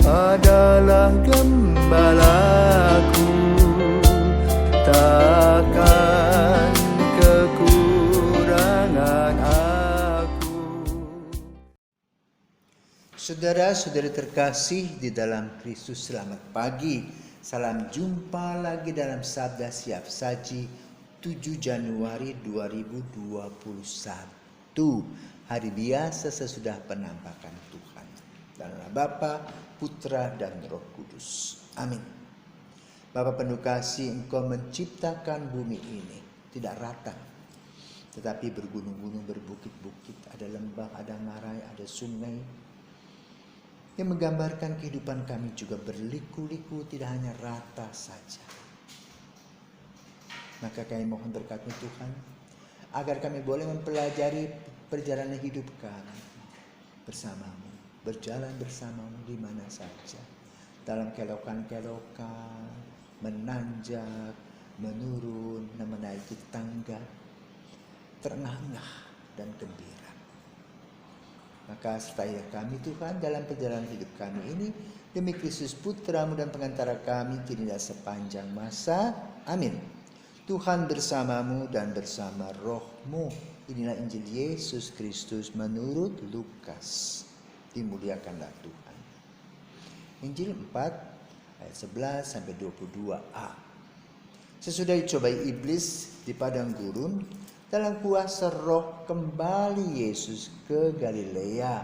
adalah gembalaku, takkan kekurangan aku. Saudara-saudari terkasih di dalam Kristus, selamat pagi. Salam jumpa lagi dalam Sabda Siap Saji 7 Januari 2021. Hari biasa sesudah penampakan Tuhan. Dalam nama Bapa, Putra, dan Roh Kudus. Amin. Bapa penuh kasih, Engkau menciptakan bumi ini tidak rata, tetapi bergunung-gunung, berbukit-bukit, ada lembah, ada ngarai, ada sungai, yang menggambarkan kehidupan kami juga berliku-liku, tidak hanya rata saja. Maka kami mohon berkat-Mu Tuhan, agar kami boleh mempelajari perjalanan hidup kami bersama-Mu, berjalan bersama-Mu di mana saja, dalam kelokan-kelokan, menanjak, menurun, menaiki tangga, terengah-engah dan gembira. Maka sertai kami Tuhan dalam perjalanan hidup kami ini, demi Kristus Putra-Mu dan pengantara kami kini dan sepanjang masa. Amin. Tuhan bersamamu dan bersama roh-Mu. Inilah Injil Yesus Kristus menurut Lukas. Dimuliakanlah Tuhan. Injil 4 ayat 11 sampai 22a. Sesudah dicobai iblis di padang gurun, dalam kuasa roh kembali Yesus ke Galilea,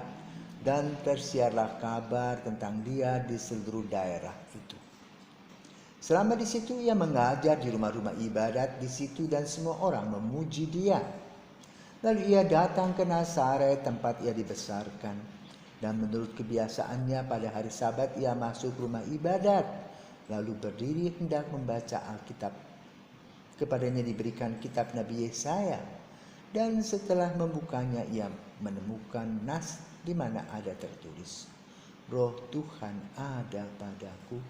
dan tersiarlah kabar tentang Dia di seluruh daerah itu. Selama di situ Ia mengajar di rumah-rumah ibadat di situ, dan semua orang memuji Dia. Lalu Ia datang ke Nazaret, tempat Ia dibesarkan, dan menurut kebiasaannya pada hari Sabat Ia masuk rumah ibadat, lalu berdiri hendak membaca Alkitab. Kepadanya diberikan kitab Nabi Yesaya, dan setelah membukanya ia menemukan nas di mana ada tertulis, Roh Tuhan ada padaku,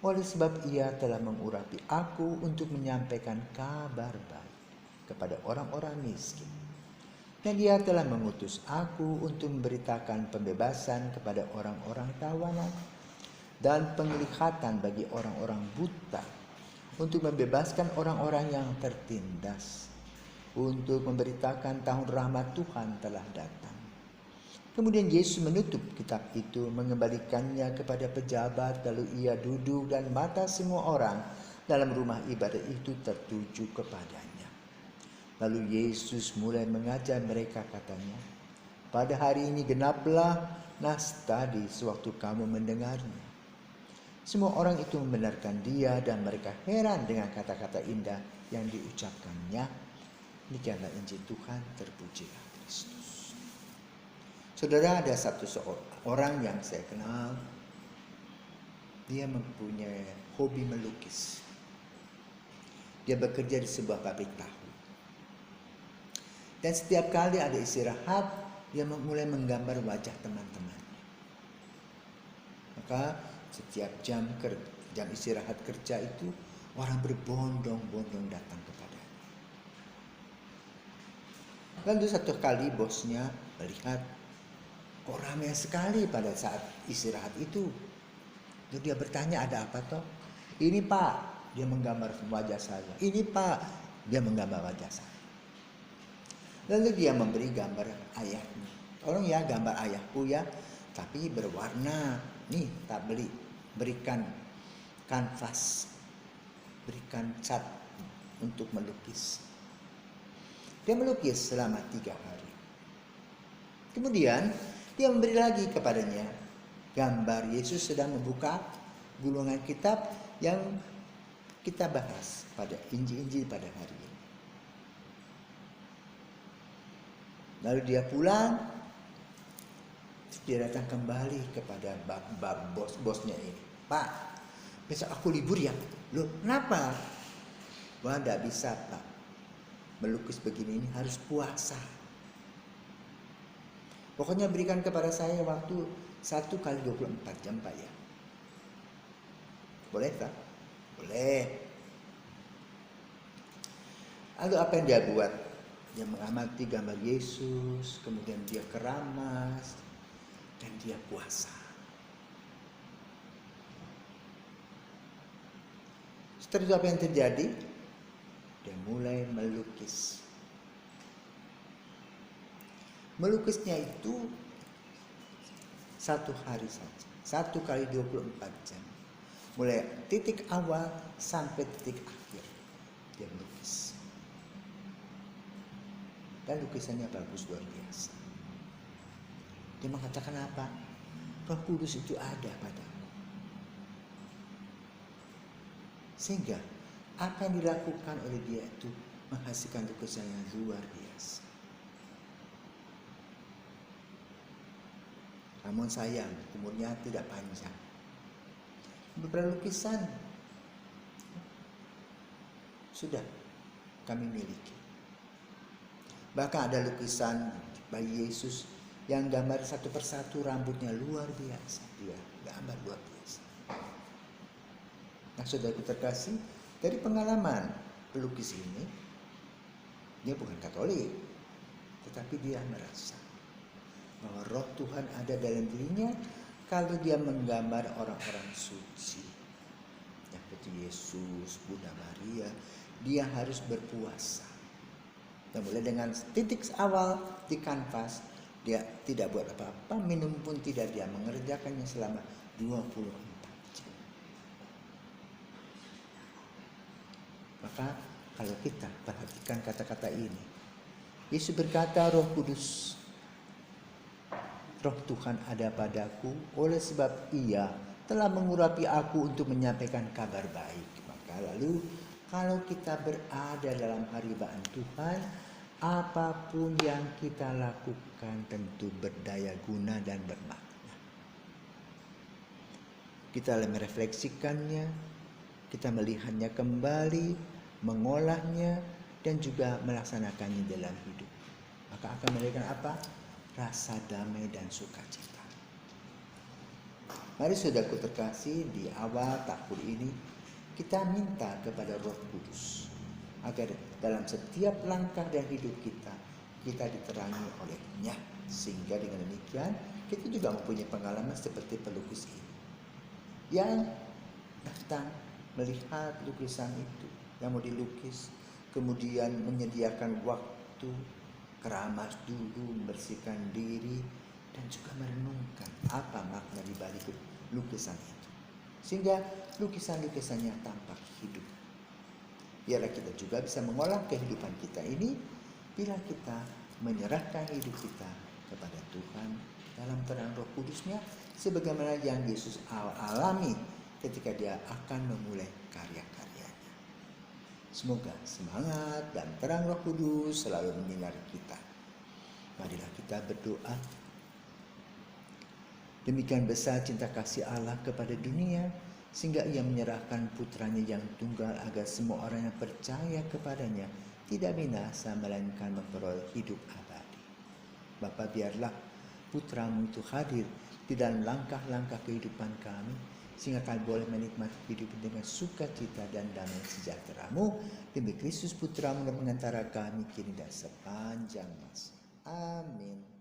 oleh sebab Ia telah mengurapi aku untuk menyampaikan kabar baik kepada orang-orang miskin, dan Ia telah mengutus aku untuk memberitakan pembebasan kepada orang-orang tawanan dan penglihatan bagi orang-orang buta, untuk membebaskan orang-orang yang tertindas, untuk memberitakan tahun rahmat Tuhan telah datang. Kemudian Yesus menutup kitab itu, mengembalikannya kepada pejabat, lalu Ia duduk dan mata semua orang dalam rumah ibadat itu tertuju kepadanya. Lalu Yesus mulai mengajar mereka, katanya, pada hari ini genaplah nas tadi sewaktu kamu mendengarnya. Semua orang itu membenarkan Dia, dan mereka heran dengan kata-kata indah yang diucapkannya. Demikianlah Injil Tuhan, terpujilah Kristus. Saudara, ada satu orang yang saya kenal, dia mempunyai hobi melukis. Dia bekerja di sebuah pabrik tahu. Dan setiap kali ada istirahat, dia mulai menggambar wajah teman-temannya. Maka setiap jam istirahat kerja itu, orang berbondong-bondong datang kepadanya. Lalu satu kali bosnya melihat kok ramai sekali pada saat istirahat itu. Lalu dia bertanya, ada apa toh? Ini Pak, dia menggambar wajah saya. Ini Pak, dia menggambar wajah saya. Lalu dia memberi gambar ayahnya. Tolong ya, gambar ayahku ya, tapi berwarna. Nih, tak berikan kanvas, berikan cat untuk melukis. Dia melukis selama 3 hari. Kemudian dia memberi lagi kepadanya gambar Yesus sedang membuka gulungan kitab yang kita bahas pada Injil-Injil pada hari ini. Lalu dia pulang. Dia datang kembali kepada bosnya ini. Pak, besok aku libur ya. Loh, kenapa? Wah, tidak bisa Pak. Melukis begini ini harus puasa. Pokoknya berikan kepada saya waktu 1 kali 24 jam Pak ya. Boleh Pak? Boleh. Lalu apa yang dia buat? Dia mengamati gambar Yesus, kemudian dia keramas, dan dia puasa. Setelah itu apa yang terjadi? Dia mulai melukis. Melukisnya itu 1 hari saja. 1 kali 24 jam. Mulai titik awal sampai titik akhir. Dia melukis. Dan lukisannya bagus luar biasa. Dia mengatakan apa? Roh Kudus itu ada padaku. Sehingga apa yang dilakukan oleh dia itu menghasilkan lukisan yang luar biasa. Namun sayang, umurnya tidak panjang. Beberapa lukisan sudah kami miliki. Bahkan ada lukisan bayi Yesus yang gambar satu persatu rambutnya luar biasa. Dia gambar luar biasa. Nah, saudaraku terkasih, dari pengalaman pelukis ini, dia bukan Katolik, tetapi dia merasa bahwa roh Tuhan ada dalam dirinya kalau dia menggambar orang-orang suci. Seperti Yesus, Bunda Maria, dia harus berpuasa. Dan mulai dengan titik awal di kanvas, dia tidak buat apa-apa, minum pun tidak, dia mengerjakannya selama 24 jam. Maka kalau kita perhatikan kata-kata ini, Yesus berkata, Roh Kudus, Roh Tuhan ada padaku, oleh sebab Ia telah mengurapi aku untuk menyampaikan kabar baik. Maka lalu kalau kita berada dalam haribaan Tuhan, apapun yang kita lakukan tentu berdaya guna dan bermakna. Kita merefleksikannya, kita melihatnya kembali, mengolahnya, dan juga melaksanakannya dalam hidup. Maka akan memberikan apa? Rasa damai dan sukacita. Mari saudaraku terkasih, di awal tahun ini kita minta kepada Roh Kudus agar dalam setiap langkah dan hidup kita diterangi olehnya, sehingga dengan demikian kita juga mempunyai pengalaman seperti pelukis ini yang datang melihat lukisan itu yang mau dilukis, kemudian menyediakan waktu keramas dulu, membersihkan diri, dan juga merenungkan apa makna di balik lukisan itu. Sehingga lukisan-lukisannya tampak hidup. Biarlah kita juga bisa mengolah kehidupan kita ini bila kita menyerahkan hidup kita kepada Tuhan dalam terang Roh Kudusnya, sebagaimana yang Yesus alami ketika dia akan memulai karya-karyanya. Semoga semangat dan terang Roh Kudus selalu menyinari kita. Marilah kita berdoa. Demikian besar cinta kasih Allah kepada dunia, sehingga Ia menyerahkan putranya yang tunggal agar semua orang yang percaya kepadanya tidak binasa melainkan memperoleh hidup abadi. Bapa, biarlah putramu itu hadir di dalam langkah-langkah kehidupan kami, sehingga kami boleh menikmati hidup dengan sukacita dan damai sejahtera-Mu demi Kristus Putramu dan pengantara kami kini dan sepanjang masa. Amin.